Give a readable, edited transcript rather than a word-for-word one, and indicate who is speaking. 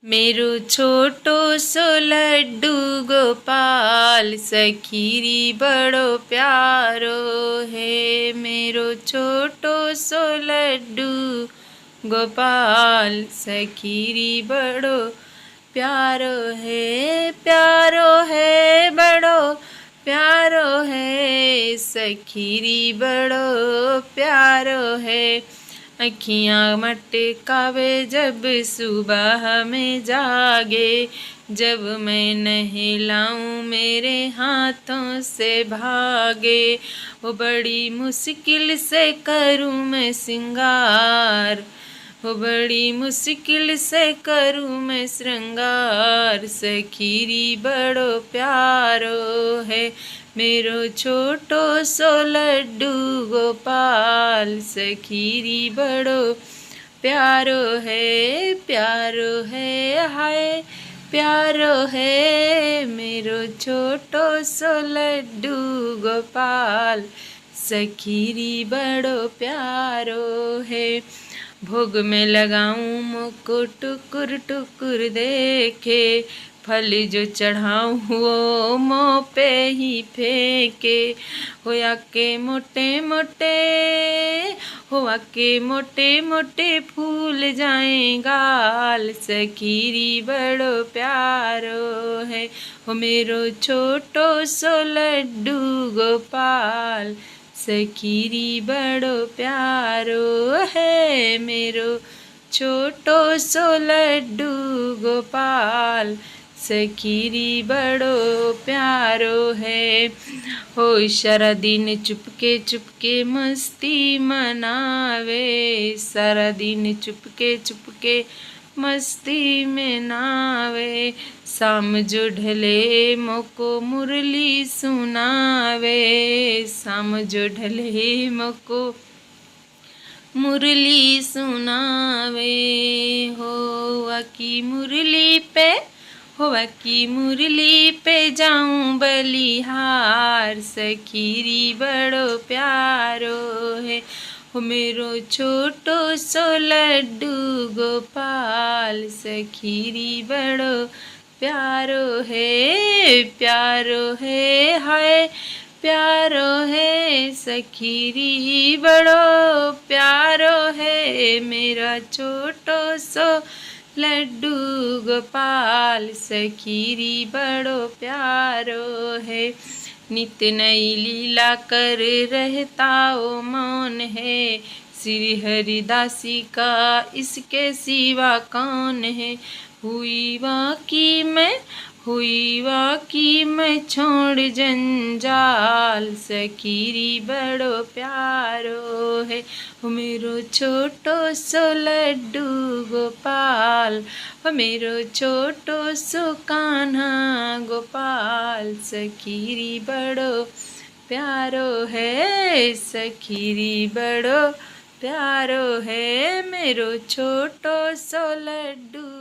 Speaker 1: मेरो छोटो सो लड्डू गोपाल सखीरी बड़ो प्यारो है। मेरो छोटो सो लड्डू गोपाल सखीरी बड़ो प्यारो है बड़ो प्यारो है सखीरी बड़ो प्यारो है। अखियाँ मटकावे जब सुबह में जागे, जब मैं नहलाऊं मेरे हाथों से भागे। वो बड़ी मुश्किल से करूं मैं सिंगार, वो बड़ी मुश्किल से करूं मैं श्रृंगार। सखीरी बड़ो प्यारो है मेरो छोटो सो लड्डू गोपाल सखीरी बड़ो प्यारो है हाय प्यारो है मेरो छोटो सो लड्डू गोपाल सखीरी बड़ो प्यारो है। भोग में लगाऊं मुको टुकुर टुकुर देखे, फल जो चढ़ाऊं वो मुँह पे ही फेंके। होया के मोटे मोटे होया के मोटे मोटे फूल जाएं गाल सखीरी बड़ो प्यारो है। हो मेरो छोटो सो लड्डू गोपाल सखीरी बड़ो प्यारो है। मेरो छोटो सो लड्डू गोपाल सखीरी बड़ो प्यारो है। हो सारा दिन चुपके चुपके मस्ती मनावे, सारा दिन चुपके चुपके मस्ती में नावे। शाम जो ढले मोको मुरली सुनावे, शाम जो ढले मोको मुरली सुनावे। होवा की मुरली पे होवा की मुरली पे जाऊं बलिहार सखीरी बड़ो प्यारो है। हो मेरो छोटो सो लड्डू गोपाल सखीरी बड़ो प्यारो है हाय प्यारो है सखीरी बड़ो प्यारो है मेरा छोटो सो लड्डू गोपाल सखीरी बड़ो प्यारो है। नित नई लीला कर रहता ओ मौन है, श्री हरिदासी का इसके सिवा कौन है। हुई वाकी मैं छोड़ जंजाल सखीरी बड़ो प्यारो है। हो मेरो छोटो सो लड्डू गोपाल, हो मेरो छोटो सो कान्हा गोपाल सखीरी बड़ो प्यारो है सखीरी बड़ो प्यारो है मेरो छोटो सो लड्डू।